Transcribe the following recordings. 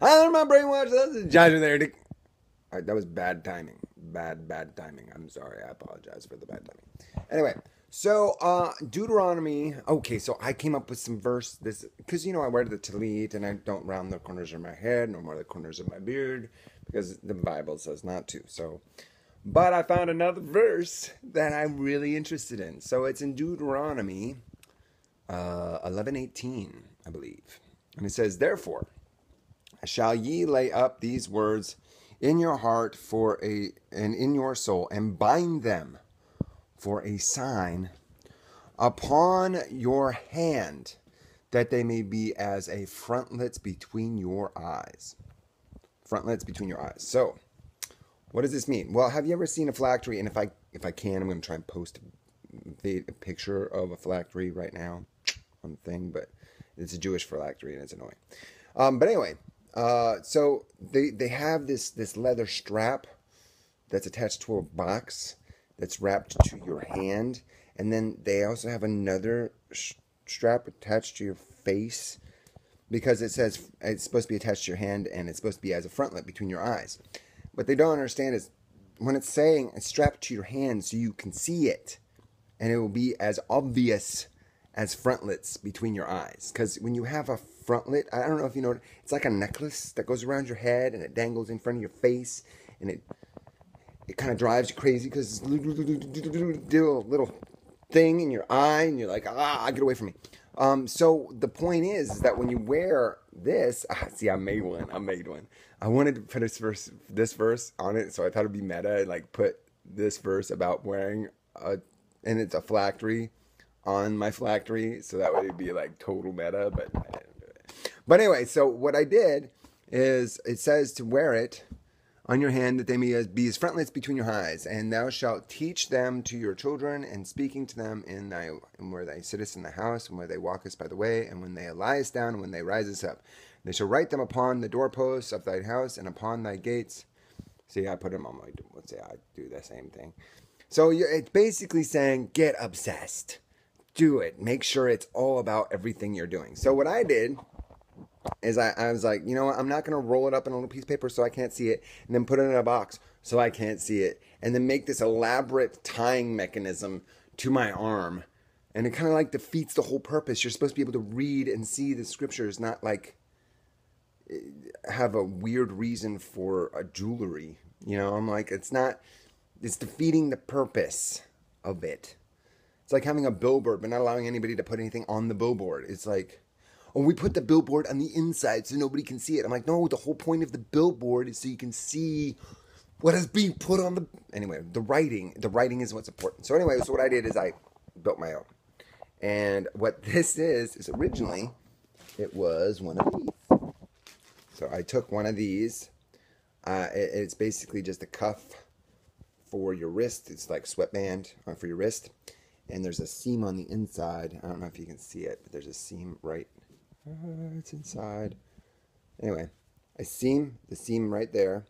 I learned my brainwash. That's Josh there. Alright, that was bad timing. Bad timing. I'm sorry. I apologize for the bad timing. Anyway, so Deuteronomy. Okay, so I came up with some verse. This because I wear the tallit and I don't round the corners of my head nor more the corners of my beard because the Bible says not to. So, but I found another verse that I'm really interested in. So it's in Deuteronomy 11:18, I believe, and it says, "Therefore shall ye lay up these words in your heart and in your soul, and bind them for a sign upon your hand, that they may be as a frontlets between your eyes." Frontlets between your eyes. So, what does this mean? Well, have you ever seen a phylactery? And if I can, I'm going to try and post a picture of a phylactery right now on the thing, but it's a Jewish phylactery and it's annoying. But anyway, so they have this leather strap that's attached to a box that's wrapped to your hand, and then they also have another strap attached to your face because it says it's supposed to be attached to your hand and it's supposed to be as a frontlet between your eyes. What they don't understand is when it's saying it's strapped to your hand so you can see it, and it will be as obvious as frontlets between your eyes. Because when you have a frontlet, I don't know if you know, it's like a necklace that goes around your head and it dangles in front of your face, and it kind of drives you crazy because it's a little thing in your eye, and you're like, get away from me. So the point is that when you wear this, see, I made one. I wanted to put this verse on it, so I thought it'd be meta, and like put this verse about wearing and it's a phylactery on my phylactery, so that way it'd be like total meta, but I didn't do it. But anyway, so what I did is it says to wear it on your hand, that they may be as frontlets between your eyes, and thou shalt teach them to your children, and speaking to them in where thou sittest in the house, and where they walkest by the way, and when they liest down, and when they risest up. They shall write them upon the doorposts of thy house, and upon thy gates. See, I put them on my. Let's say I do the same thing. So it's basically saying, get obsessed. Do it. Make sure it's all about everything you're doing. So what I did is I was like, you know what? I'm not going to roll it up in a little piece of paper so I can't see it, and then put it in a box so I can't see it, and then make this elaborate tying mechanism to my arm. And it kind of like defeats the whole purpose. You're supposed to be able to read and see the scriptures, not like have a weird reason for a jewelry. I'm like, it's defeating the purpose of it. It's like having a billboard, but not allowing anybody to put anything on the billboard. It's like, oh, we put the billboard on the inside so nobody can see it. I'm like, no, the whole point of the billboard is so you can see what is being put on the... Anyway, the writing is what's important. So anyway, so what I did is I built my own. And what this is originally, it was one of these. So I took one of these. It's basically just a cuff for your wrist. It's like sweatband for your wrist. And there's a seam on the inside. I don't know if you can see it, but there's a seam right. It's inside. Anyway, the seam right there.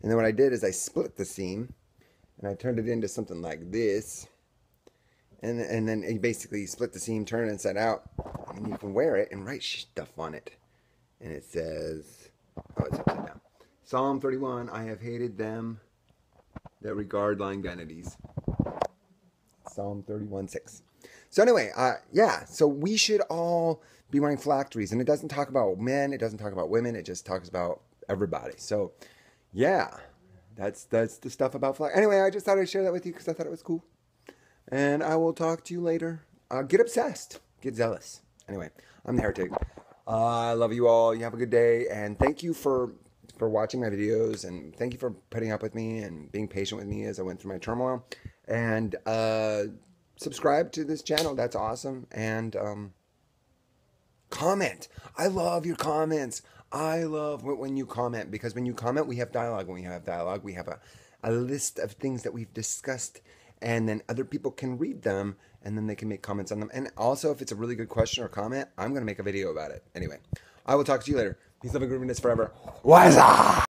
And then what I did is I split the seam, and I turned it into something like this. And then you basically split the seam, turn it inside out, and you can wear it and write stuff on it. And it says, oh, it's upside down. Psalm 31, I have hated them that regard lying vanities. Psalm 31:6. So anyway, yeah, so we should all be wearing phylacteries, and it doesn't talk about men, it doesn't talk about women, it just talks about everybody. So yeah, that's the stuff about phylactery. Anyway, I just thought I'd share that with you because I thought it was cool. And I will talk to you later. Get obsessed, get zealous. Anyway, I'm the Heretic. I love you all. You have a good day, and thank you for watching my videos, and thank you for putting up with me and being patient with me as I went through my turmoil. And subscribe to this channel. That's awesome. And comment. I love your comments. I love when you comment, because when you comment, we have dialogue. When we have dialogue, we have a list of things that we've discussed, and then other people can read them, and then they can make comments on them. And also, if it's a really good question or comment, I'm going to make a video about it. Anyway, I will talk to you later. Peace, love, and grooviness forever. What's up?